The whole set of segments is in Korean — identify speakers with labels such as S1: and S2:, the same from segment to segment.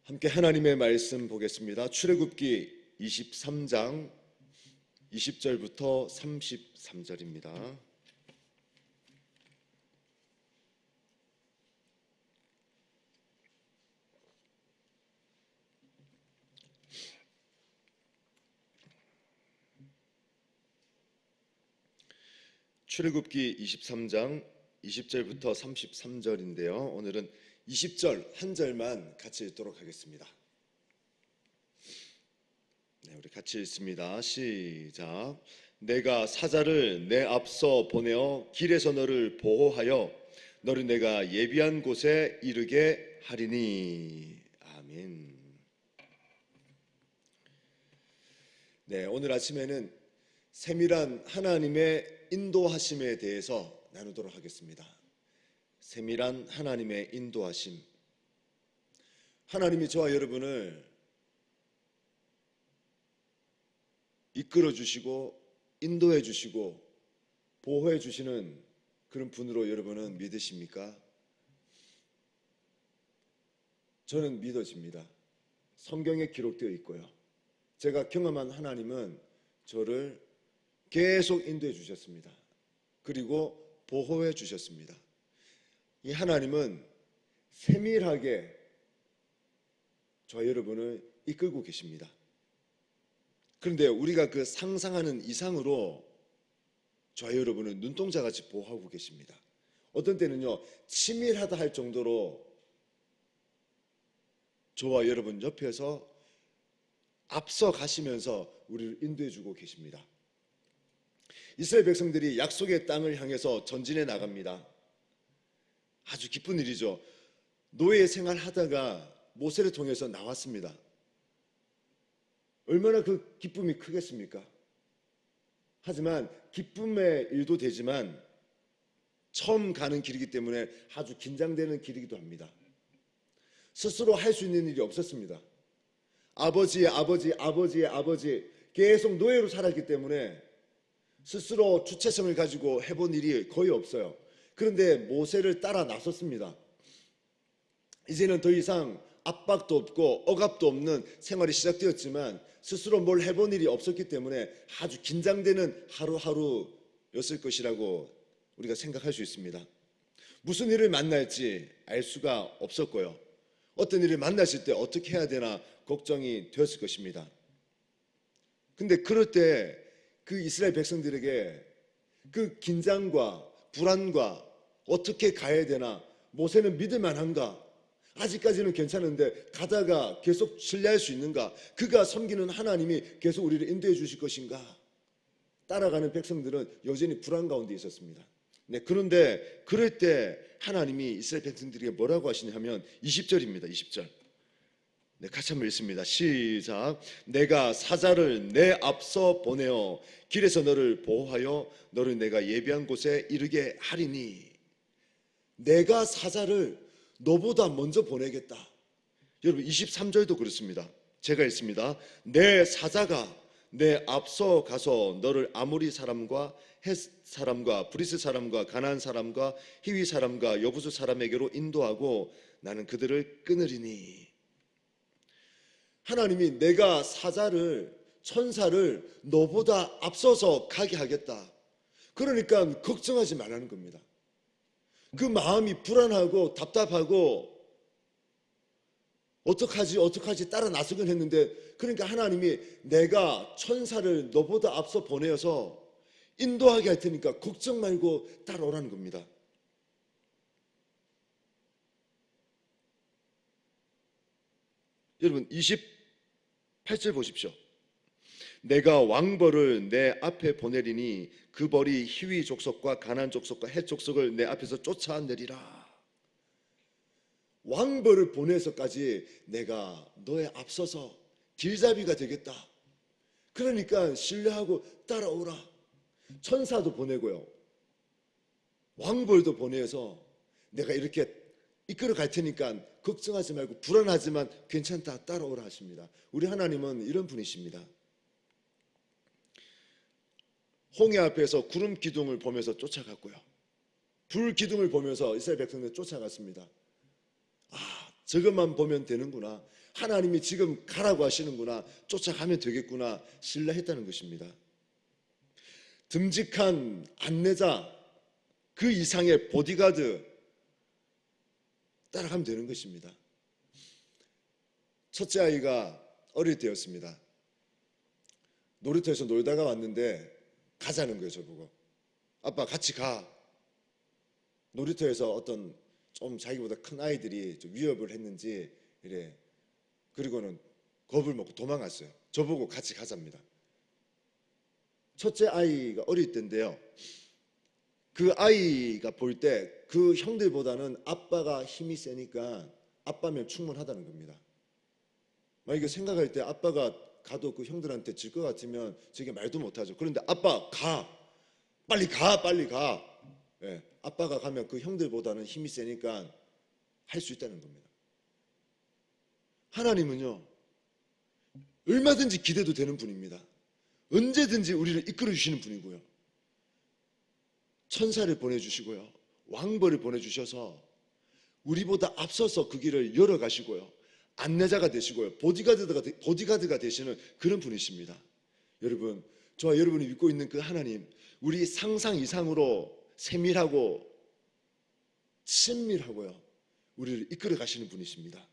S1: 함께 하나님의 말씀 보겠습니다. 출애굽기 23장 20절부터 33절입니다. 출애굽기 23장 20절부터 33절인데요. 오늘은 20절 한 절만 같이 읽도록 하겠습니다. 우리 같이 읽습니다. 시작. 내가 사자를 내 앞서 보내어 길에서 너를 보호하여 너를 내가 예비한 곳에 이르게 하리니. 아멘. 오늘 아침에는 세밀한 하나님의 인도하심에 대해서 나누도록 하겠습니다. 세밀한 하나님의 인도하심. 하나님이 저와 여러분을 이끌어 주시고 인도해 주시고 보호해 주시는 그런 분으로 여러분은 믿으십니까? 저는 믿어집니다. 성경에 기록되어 있고요. 제가 경험한 하나님은 저를 계속 인도해 주셨습니다. 그리고 보호해 주셨습니다. 이 하나님은 세밀하게 저와 여러분을 이끌고 계십니다. 그런데 우리가 그 상상하는 이상으로 저와 여러분을 눈동자같이 보호하고 계십니다. 어떤 때는요, 치밀하다 할 정도로 저와 여러분 옆에서 앞서 가시면서 우리를 인도해 주고 계십니다. 이스라엘 백성들이 약속의 땅을 향해서 전진해 나갑니다. 아주 기쁜 일이죠. 노예 생활하다가 모세를 통해서 나왔습니다. 얼마나 그 기쁨이 크겠습니까? 하지만 기쁨의 일도 되지만 처음 가는 길이기 때문에 아주 긴장되는 길이기도 합니다. 스스로 할 수 있는 일이 없었습니다. 아버지의 아버지 계속 노예로 살았기 때문에 스스로 주체성을 가지고 해본 일이 거의 없어요. 그런데 모세를 따라 나섰습니다. 이제는 더 이상 압박도 없고 억압도 없는 생활이 시작되었지만 스스로 뭘 해본 일이 없었기 때문에 아주 긴장되는 하루하루였을 것이라고 우리가 생각할 수 있습니다. 무슨 일을 만날지 알 수가 없었고요. 어떤 일을 만났을 때 어떻게 해야 되나 걱정이 되었을 것입니다. 근데 그럴 때 그 이스라엘 백성들에게 그 긴장과 불안과 어떻게 가야 되나, 모세는 믿을 만한가, 아직까지는 괜찮은데 가다가 계속 신뢰할 수 있는가, 그가 섬기는 하나님이 계속 우리를 인도해 주실 것인가, 따라가는 백성들은 여전히 불안 가운데 있었습니다. 그런데 그럴 때 하나님이 이스라엘 백성들에게 뭐라고 하시냐면 20절입니다. 20절. 같이 한번 읽습니다. 시작. 내가 사자를 내 앞서 보내어 길에서 너를 보호하여 너를 내가 예비한 곳에 이르게 하리니. 내가 사자를 너보다 먼저 보내겠다. 여러분 23절도 그렇습니다. 제가 읽습니다. 내 사자가 내 앞서 가서 너를 아모리 사람과 헷 사람과 브리스 사람과 가나안 사람과 히위 사람과 여부수 사람에게로 인도하고 나는 그들을 끊으리니. 하나님이 내가 사자를, 천사를 너보다 앞서서 가게 하겠다. 그러니까 걱정하지 말라는 겁니다. 그 마음이 불안하고 답답하고 어떡하지 따라 나서긴 했는데, 그러니까 하나님이 내가 천사를 너보다 앞서 보내어서 인도하게 할 테니까 걱정 말고 따라오라는 겁니다. 여러분 28절 보십시오. 내가 왕벌을 내 앞에 보내리니 그 벌이 히위 족속과 가나안 족속과 헷 족속을 내 앞에서 쫓아내리라. 왕벌을 보내서까지 내가 너의 앞서서 길잡이가 되겠다. 그러니까 신뢰하고 따라오라. 천사도 보내고요, 왕벌도 보내서 내가 이렇게 이끌어 갈 테니까 걱정하지 말고 불안하지만 괜찮다, 따라오라 하십니다. 우리 하나님은 이런 분이십니다. 홍해 앞에서 구름 기둥을 보면서 쫓아갔고요, 불 기둥을 보면서 이스라엘 백성들 쫓아갔습니다. 저것만 보면 되는구나. 하나님이 지금 가라고 하시는구나. 쫓아가면 되겠구나. 신뢰했다는 것입니다. 듬직한 안내자, 그 이상의 보디가드 따라가면 되는 것입니다. 첫째 아이가 어릴 때였습니다. 놀이터에서 놀다가 왔는데 가자는 거예요. 저보고. 아빠 같이 가. 놀이터에서 어떤 좀 자기보다 큰 아이들이 좀 위협을 했는지 이래. 그리고는 겁을 먹고 도망갔어요. 저보고 같이 가자입니다. 첫째 아이가 어릴 때인데요. 그 아이가 볼 때 그 형들보다는 아빠가 힘이 세니까 아빠면 충분하다는 겁니다. 만약에 생각할 때 아빠가 가도 그 형들한테 질 것 같으면 저게 말도 못하죠. 그런데 아빠 가, 빨리 가, 빨리 가. 예, 아빠가 가면 그 형들보다는 힘이 세니까 할 수 있다는 겁니다. 하나님은요, 얼마든지 기대도 되는 분입니다. 언제든지 우리를 이끌어 주시는 분이고요. 천사를 보내주시고요, 왕벌을 보내주셔서 우리보다 앞서서 그 길을 열어가시고요, 안내자가 되시고요, 보디가드가 되시는 그런 분이십니다. 여러분, 저와 여러분이 믿고 있는 그 하나님, 우리 상상 이상으로 세밀하고 친밀하고요, 우리를 이끌어 가시는 분이십니다.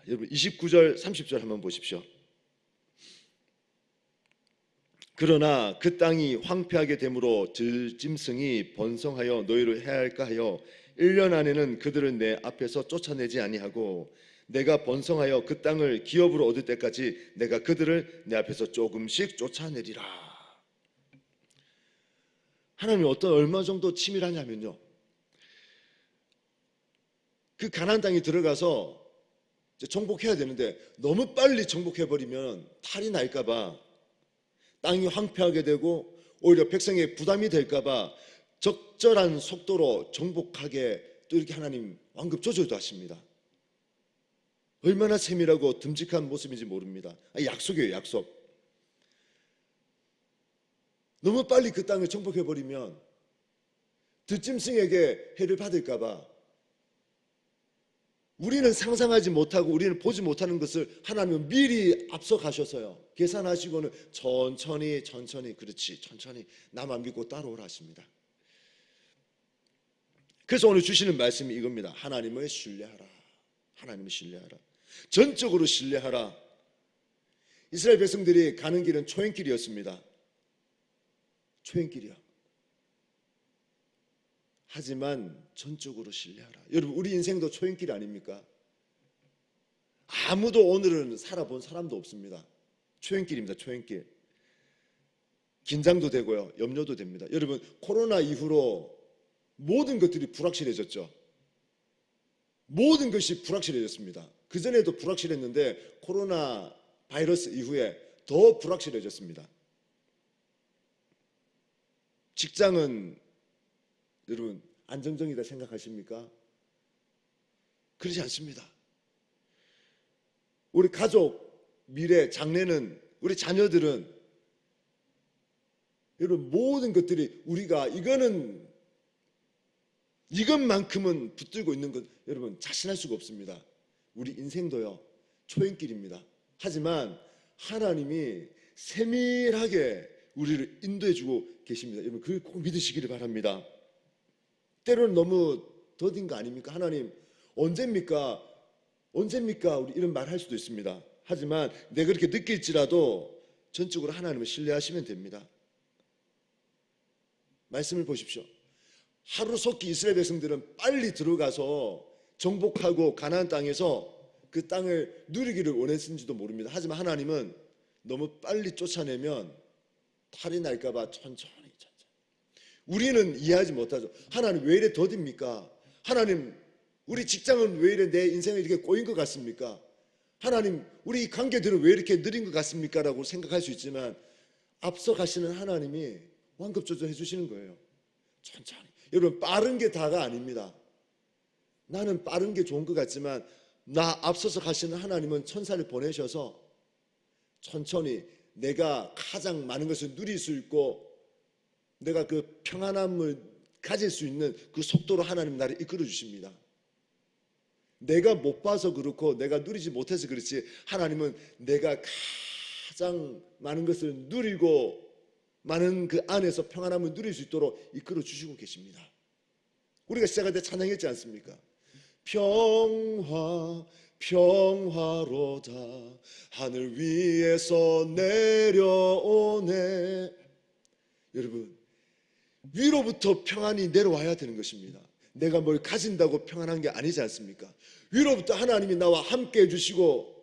S1: 여러분 29절 30절 한번 보십시오. 그러나 그 땅이 황폐하게 되므로 들짐승이 번성하여 너희를 해할까 하여 1년 안에는 그들을 내 앞에서 쫓아내지 아니하고 내가 번성하여 그 땅을 기업으로 얻을 때까지 내가 그들을 내 앞에서 조금씩 쫓아내리라. 하나님이 얼마 정도 치밀하냐면요, 그 가나안 땅에 들어가서 정복해야 되는데 너무 빨리 정복해버리면 탈이 날까봐, 땅이 황폐하게 되고 오히려 백성에 부담이 될까봐 적절한 속도로 정복하게 또 이렇게 하나님 완급 조절도 하십니다. 얼마나 세밀하고 듬직한 모습인지 모릅니다. 약속이에요, 약속. 너무 빨리 그 땅을 정복해버리면 들짐승에게 해를 받을까봐 우리는 상상하지 못하고 우리는 보지 못하는 것을 하나님은 미리 앞서 가셔서요, 계산하시고는 천천히 그렇지, 천천히 나만 믿고 따라오라 하십니다. 그래서 오늘 주시는 말씀이 이겁니다. 하나님을 신뢰하라. 하나님을 신뢰하라. 전적으로 신뢰하라. 이스라엘 백성들이 가는 길은 초행길이었습니다. 초행길이요. 하지만 전적으로 신뢰하라. 여러분, 우리 인생도 초행길 아닙니까? 아무도 오늘은 살아본 사람도 없습니다. 초행길입니다. 초행길. 긴장도 되고요, 염려도 됩니다. 여러분, 코로나 이후로 모든 것들이 불확실해졌죠. 모든 것이 불확실해졌습니다. 그전에도 불확실했는데 코로나 바이러스 이후에 더 불확실해졌습니다. 직장은 여러분 안정적이다 생각하십니까? 그렇지 않습니다. 우리 가족 미래, 장래는, 우리 자녀들은, 여러분 모든 것들이 우리가 이것만큼은 붙들고 있는 것, 여러분 자신할 수가 없습니다. 우리 인생도요, 초행길입니다. 하지만 하나님이 세밀하게 우리를 인도해주고 계십니다. 여러분 그걸 꼭 믿으시기를 바랍니다. 때로는 너무 더딘 거 아닙니까? 하나님 언제입니까? 우리 이런 말 할 수도 있습니다. 하지만 내가 그렇게 느낄지라도 전적으로 하나님을 신뢰하시면 됩니다. 말씀을 보십시오. 하루속히 이스라엘 백성들은 빨리 들어가서 정복하고 가나안 땅에서 그 땅을 누리기를 원했는지도 모릅니다. 하지만 하나님은 너무 빨리 쫓아내면 탈이 날까봐 천천히. 우리는 이해하지 못하죠. 하나님 왜 이래 더딥니까? 하나님 우리 직장은 왜 이래 내 인생에 이렇게 꼬인 것 같습니까? 하나님 우리 관계들은 왜 이렇게 느린 것 같습니까? 라고 생각할 수 있지만 앞서 가시는 하나님이 완급 조절해 주시는 거예요. 천천히. 여러분 빠른 게 다가 아닙니다. 나는 빠른 게 좋은 것 같지만 나 앞서서 가시는 하나님은 천사를 보내셔서 천천히 내가 가장 많은 것을 누릴 수 있고 내가 그 평안함을 가질 수 있는 그 속도로 하나님 나를 이끌어 주십니다. 내가 못 봐서 그렇고 내가 누리지 못해서 그렇지, 하나님은 내가 가장 많은 것을 누리고 많은 그 안에서 평안함을 누릴 수 있도록 이끌어 주시고 계십니다. 우리가 시작할 때 찬양했지 않습니까? 평화 평화로다 하늘 위에서 내려오네. 여러분, 위로부터 평안이 내려와야 되는 것입니다. 내가 뭘 가진다고 평안한 게 아니지 않습니까? 위로부터 하나님이 나와 함께 해주시고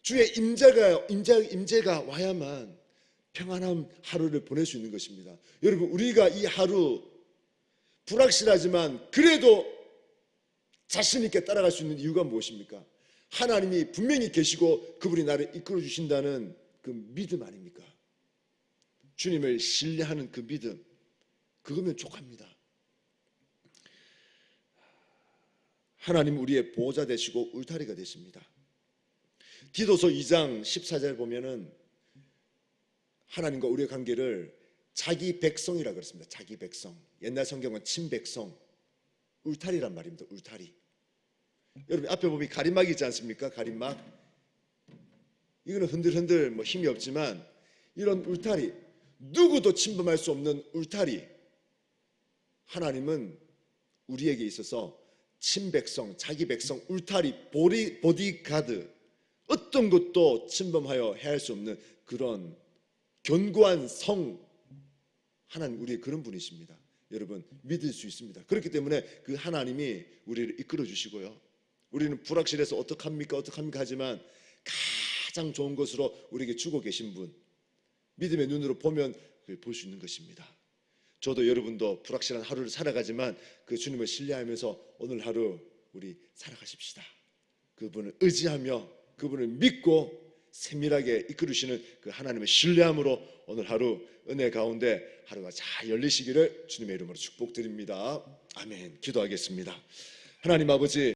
S1: 주의 임재가 와야만 평안한 하루를 보낼 수 있는 것입니다. 여러분, 우리가 이 하루 불확실하지만 그래도 자신 있게 따라갈 수 있는 이유가 무엇입니까? 하나님이 분명히 계시고 그분이 나를 이끌어 주신다는 그 믿음 아닙니까? 주님을 신뢰하는 그 믿음, 그거면 족합니다. 하나님 우리의 보호자 되시고 울타리가 되십니다. 디도서 2장 14절 보면은 하나님과 우리의 관계를 자기 백성이라 그랬습니다. 자기 백성. 옛날 성경은 친백성, 울타리란 말입니다. 울타리. 여러분, 앞에 보면 가림막이 있지 않습니까? 가림막. 이거는 흔들흔들 뭐 힘이 없지만 이런 울타리, 누구도 침범할 수 없는 울타리, 하나님은 우리에게 있어서 친백성, 자기 백성, 울타리, 보디가드, 어떤 것도 침범하여 해할 수 없는 그런 견고한 성, 하나님 우리의 그런 분이십니다. 여러분, 믿을 수 있습니다. 그렇기 때문에 그 하나님이 우리를 이끌어 주시고요, 우리는 불확실해서 어떡합니까 하지만 가장 좋은 것으로 우리에게 주고 계신 분, 믿음의 눈으로 보면 볼 수 있는 것입니다. 저도 여러분도 불확실한 하루를 살아가지만 그 주님을 신뢰하면서 오늘 하루 우리 살아가십시다. 그분을 의지하며 그분을 믿고 세밀하게 이끌으시는 그 하나님의 신뢰함으로 오늘 하루 은혜 가운데 하루가 잘 열리시기를 주님의 이름으로 축복드립니다. 아멘. 기도하겠습니다. 하나님 아버지,